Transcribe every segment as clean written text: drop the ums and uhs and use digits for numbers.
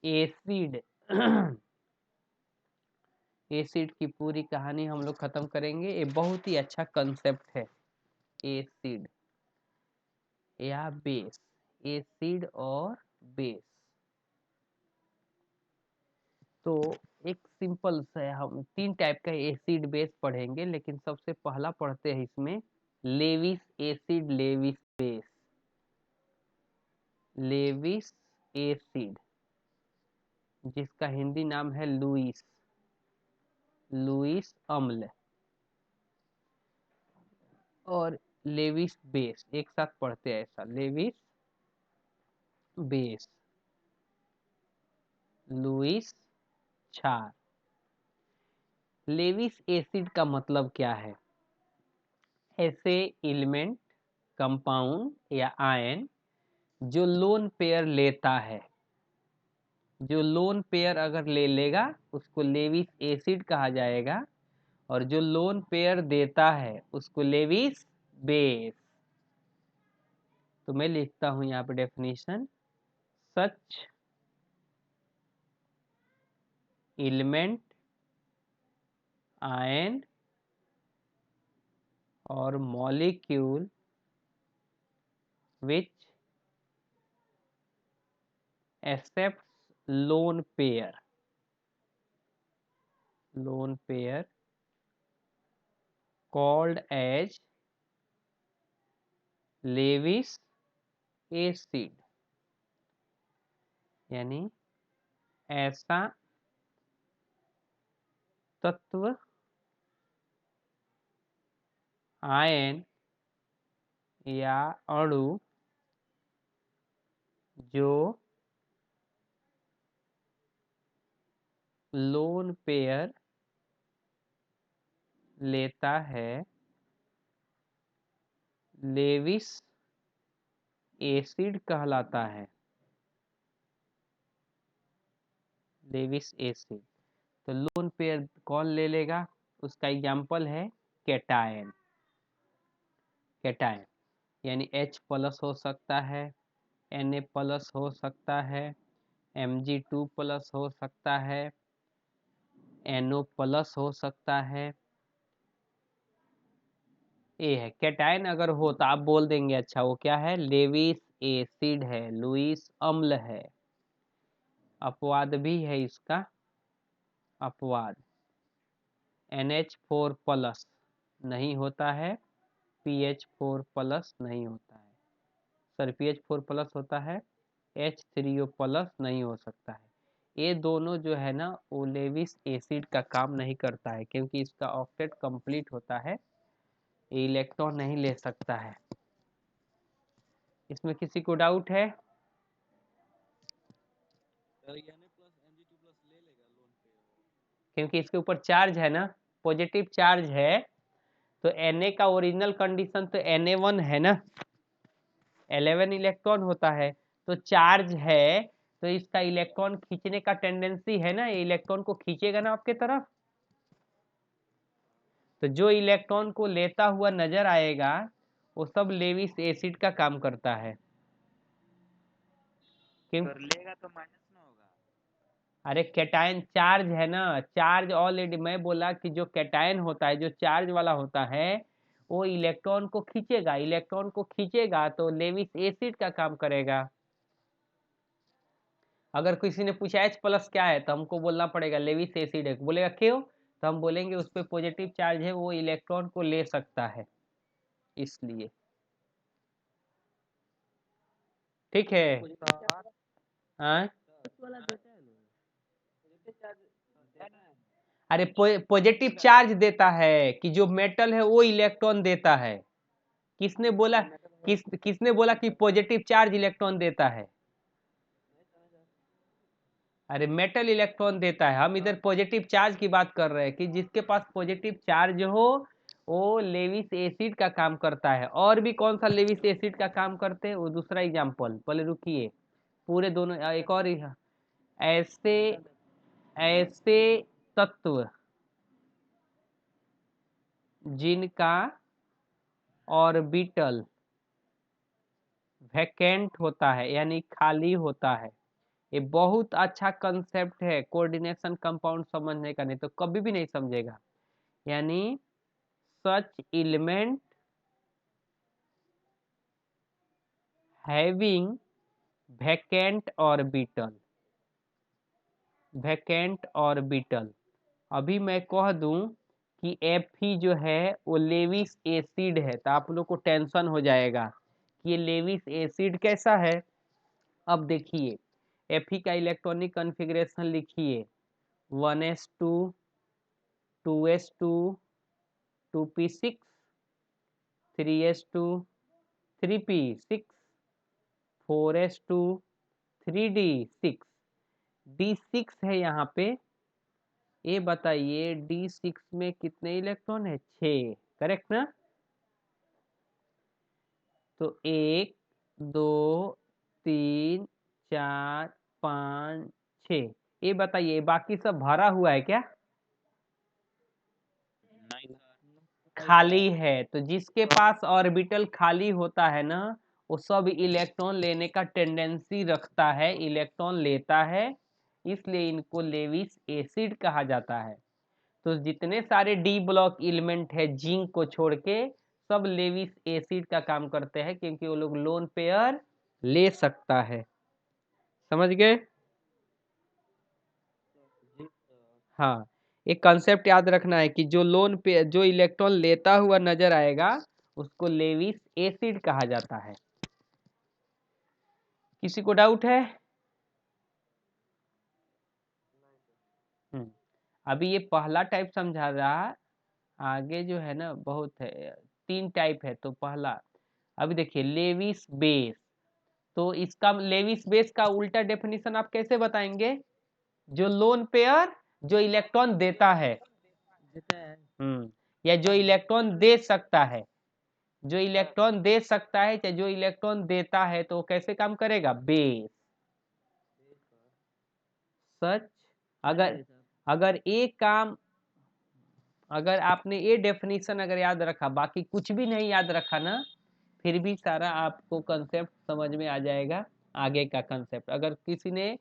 Acid acid की पूरी कहानी हम लोग खत्म करेंगे। ये बहुत ही अच्छा कंसेप्ट है, एसिड या बेस, एसिड और बेस। तो एक सिंपल सा हम 3 टाइप का एसिड बेस पढ़ेंगे, लेकिन सबसे पहला पढ़ते हैं इसमें Lewis acid, Lewis base. Lewis acid जिसका हिंदी नाम है लुईस, लुईस अम्ल, और लेविस बेस एक साथ पढ़ते हैं ऐसा, लेविस बेस, लुईस क्षार। लेविस एसिड का मतलब क्या है? ऐसे एलिमेंट, कंपाउंड या आयन जो लोन पेयर लेता है, जो लोन पेयर अगर ले लेगा उसको लेविस एसिड कहा जाएगा, और जो लोन पेयर देता है उसको लेविस बेस। तो मैं लिखता हूं यहाँ पे डेफिनेशन, सच एलिमेंट, आयन और molecule which accepts lone pair called as Lewis acid. यानी ऐसा तत्व, आयन या अणु जो लोन पेयर लेता है, लेविस एसिड कहलाता है, लेविस एसिड। तो लोन पेयर कौन ले लेगा? उसका एग्जाम्पल है कैटायन। कैटायन यानी H प्लस हो सकता है, Na प्लस हो सकता है, Mg2 प्लस हो सकता है, NO प्लस हो सकता है। ये है कैटायन। अगर हो तो आप बोल देंगे अच्छा वो क्या है? लेविस एसिड है, लुईस अम्ल है। अपवाद भी है इसका, अपवाद NH4 प्लस नहीं होता है, PH4 प्लस नहीं होता है, सॉरी PH4 प्लस होता है, H3O प्लस नहीं हो सकता है। ये दोनों जो है ना वो लेविस एसिड का काम नहीं करता है, क्योंकि इसका ऑक्टेट कंप्लीट होता है, ये इलेक्ट्रॉन नहीं ले सकता है। इसमें किसी को डाउट है? क्योंकि इसके ऊपर चार्ज है ना, पॉजिटिव चार्ज है, तो Na का ओरिजिनल कंडीशन तो Na1 है ना, 11 इलेक्ट्रॉन होता है, तो चार्ज है तो इसका इलेक्ट्रॉन खींचने का टेंडेंसी है ना, ये इलेक्ट्रॉन को खींचेगा ना आपके तरफ। तो जो इलेक्ट्रॉन को लेता हुआ नजर आएगा वो सब लेविस एसिड का काम करता है। क्यों लेगा तो माइनस ना होगा? अरे कैटायन चार्ज है ना, चार्ज ऑलरेडी मैं बोला कि जो कैटायन होता है, जो चार्ज वाला होता है, वो इलेक्ट्रॉन को खींचेगा, इलेक्ट्रॉन को खींचेगा तो लेविस एसिड का काम करेगा। अगर किसी ने पूछा H प्लस क्या है तो हमको बोलना पड़ेगा लेविस एसिड है, बोलेगा क्यों, तो हम बोलेंगे उस पर पॉजिटिव चार्ज है, वो इलेक्ट्रॉन को ले सकता है, इसलिए। ठीक है। हाँ अरे पॉजिटिव चार्ज देता है कि जो मेटल है वो इलेक्ट्रॉन देता है। किसने बोला, किसने बोला कि पॉजिटिव चार्ज इलेक्ट्रॉन देता है? अरे मेटल इलेक्ट्रॉन देता है, हम इधर पॉजिटिव चार्ज की बात कर रहे हैं कि जिसके पास पॉजिटिव चार्ज हो वो लेविस एसिड का काम करता है। और भी कौन सा लेविस एसिड का काम करते हैं वो दूसरा एग्जांपल, पहले रुकिए, पूरे दोनों एक और ऐसे ऐसे तत्व जिनका ऑर्बिटल वैकेंट होता है यानी खाली होता है, ये बहुत अच्छा कंसेप्ट है कोऑर्डिनेशन कंपाउंड समझने का, नहीं तो कभी भी नहीं समझेगा। यानी such element having vacant orbital, vacant orbital. अभी मैं कह दूं कि Fe जो है वो लेविस एसिड है, तो आप लोग को टेंशन हो जाएगा कि ये लेविस एसिड कैसा है। अब देखिए Fe का इलेक्ट्रॉनिक कॉन्फ़िगरेशन लिखिए 1s2 2s2 2p6 3s2 3p6 4s2 3d6 d6 है यहाँ पे। ये बताइए D6 में कितने इलेक्ट्रॉन है? 6, करेक्ट ना? तो 1 2 3 4 5 6। ये बताइए बाकी सब भरा हुआ है क्या? खाली है। तो जिसके पास ऑर्बिटल खाली होता है ना, वो सब इलेक्ट्रॉन लेने का टेंडेंसी रखता है, इलेक्ट्रॉन लेता है, इसलिए इनको लेविस एसिड कहा जाता है। तो जितने सारे डी ब्लॉक एलिमेंट है जिंक को छोड़ के, सब लेविस एसिड का काम करते हैं, क्योंकि वो लोग लोन पेयर ले सकता है। समझ गए? हाँ, एक कंसेप्ट याद रखना है कि जो लोन पे जो इलेक्ट्रॉन लेता हुआ नजर आएगा उसको लेविस एसिड कहा जाता है। किसी को डाउट है? अभी ये पहला टाइप समझा रहा, आगे जो है ना बहुत है, 3 टाइप है। तो पहला अभी देखिए लेविस बेस। तो इसका लेविस बेस का उल्टा डेफिनेशन आप कैसे बताएंगे? जो लोन पेयर जो इलेक्ट्रॉन देता है, या जो इलेक्ट्रॉन दे सकता है, जो इलेक्ट्रॉन दे सकता है चाहे जो इलेक्ट्रॉन देता है, तो कैसे काम करेगा? बेस। सच अगर अगर एक काम, अगर आपने ये डेफिनेशन अगर याद रखा, बाकी कुछ भी नहीं याद रखा ना, फिर भी सारा आपको कंसेप्ट समझ में आ जाएगा। आगे का कंसेप्ट अगर किसी ने,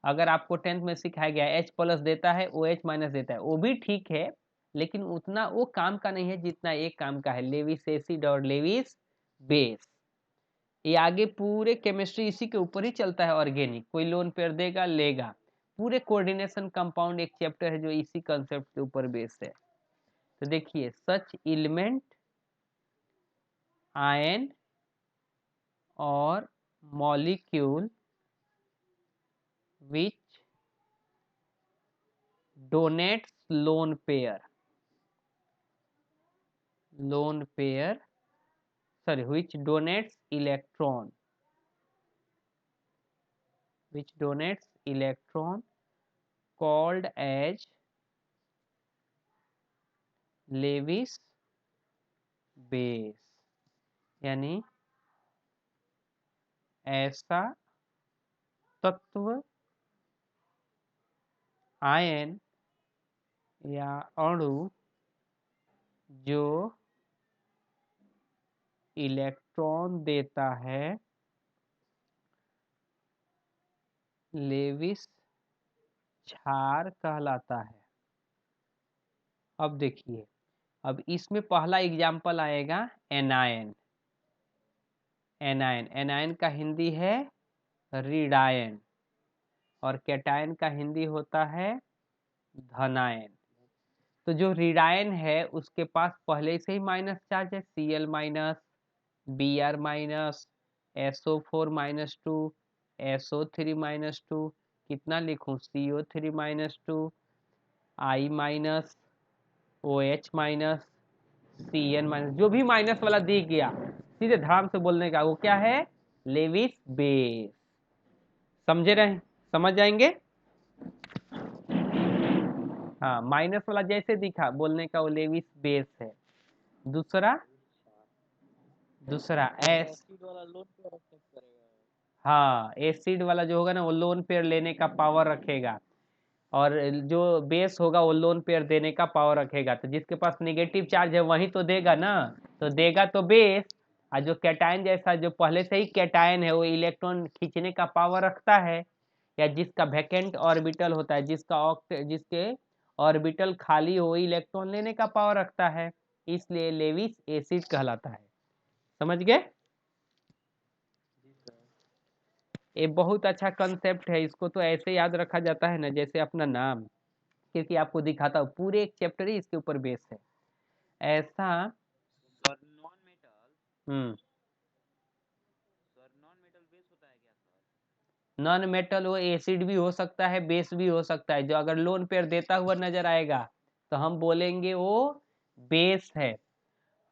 अगर आपको 10th में सिखाया गया H प्लस देता है OH माइनस देता है, वो भी ठीक है, लेकिन उतना वो काम का नहीं है जितना एक काम का है, लेविस एसिड और लेविस बेस। ये आगे पूरे केमिस्ट्री इसी के ऊपर ही चलता है। ऑर्गेनिक कोई लोन पेयर देगा लेगा, पूरे कोऑर्डिनेशन कंपाउंड एक चैप्टर है जो इसी कंसेप्ट के ऊपर बेस्ड है। तो देखिए सच एलिमेंट आयन और molecule which donates lone pair which donates electron called as Lewis base। यानी ऐसा तत्व आयन या अणु जो इलेक्ट्रॉन देता है, लेविस क्षार कहलाता है। अब देखिए, अब इसमें पहला एग्जाम्पल आएगा एनायन। एनायन का हिंदी है रीडायन, और कैटायन का हिंदी होता है धनायन। तो जो रीडायन है उसके पास पहले से ही माइनस चार्ज है, Cl minus, Br minus, SO4 minus 2, SO3 minus 2, कितना लिखूं? CO3 minus 2, I minus, OH minus, Cn minus, जो भी माइनस वाला दिख गया सीधे धड़ाम से बोलने का, वो क्या है? Lewis base. समझे रहे? समझ जाएंगे? हाँ, माइनस वाला जैसे दिखा बोलने का वो लेविस बेस है। दूसरा एस, हाँ एसिड वाला जो होगा ना वो लोन पेयर लेने का पावर रखेगा, और जो बेस होगा वो लोन पेयर देने का पावर रखेगा। तो जिसके पास नेगेटिव चार्ज है वही तो देगा ना, तो देगा तो बेस। और जो कैटायन जैसा जो पहले से ही कैटायन है वो इलेक्ट्रॉन खींचने का पावर रखता है, या जिसका वैकेंट ऑर्बिटल होता है, जिसके ऑर्बिटल खाली हो, इलेक्ट्रॉन लेने का पावर रखता है, इसलिए लेविस एसिड कहलाता है। समझ गए? ये बहुत अच्छा कंसेप्ट है, इसको तो ऐसे याद रखा जाता है ना जैसे अपना नाम, क्योंकि आपको दिखाता हूँ पूरे एक चैप्टर ही इसके ऊपर बेस है ऐसा। सर नॉन मेटल हम्म सर नॉन मेटल बेस होता है क्या सर? नॉन मेटल वो एसिड भी हो सकता है, बेस भी हो सकता है। जो अगर लोन पेयर देता हुआ नजर आएगा तो हम बोलेंगे वो बेस है।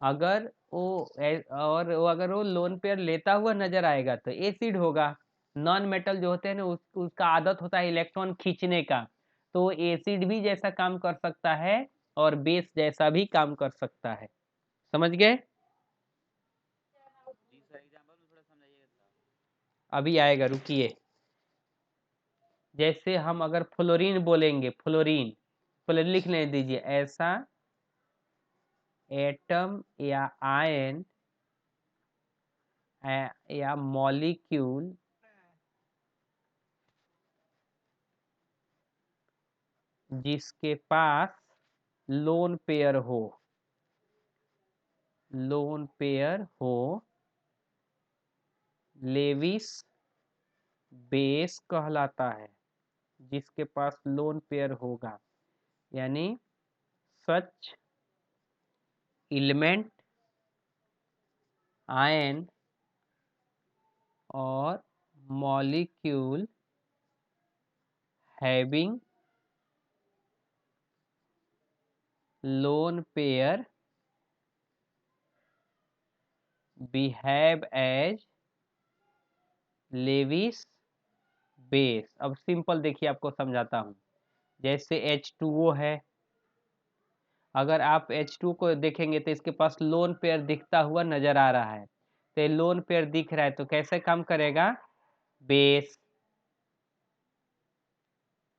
अगर और वो अगर वो लोन पेयर लेता हुआ नजर आएगा तो एसिड होगा। नॉन मेटल जो होते हैं ना उसका आदत होता है इलेक्ट्रॉन खींचने का, तो एसिड भी जैसा काम कर सकता है और बेस जैसा भी काम कर सकता है। समझ गए? जी सर, एग्जांपल में थोड़ा समझाइएगा सर। अभी आएगा, रुकिए। जैसे हम अगर फ्लोरीन बोलेंगे, फ्लोरीन लिख ले दीजिए, ऐसा एटम या आयन या मॉलिक्यूल जिसके पास लोन पेयर हो लेविस बेस कहलाता है। जिसके पास लोन पेयर होगा, यानी सच एलिमेंट आयन और molecule having lone pair behave as Lewis base. अब सिंपल देखिए, आपको समझाता हूँ। जैसे H2O है, अगर आप H2 को देखेंगे तो इसके पास लोन पेयर दिखता हुआ नजर आ रहा है, तो लोन पेयर दिख रहा है तो कैसे काम करेगा? बेस।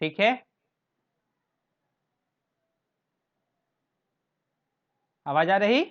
ठीक है, आवाज आ रही?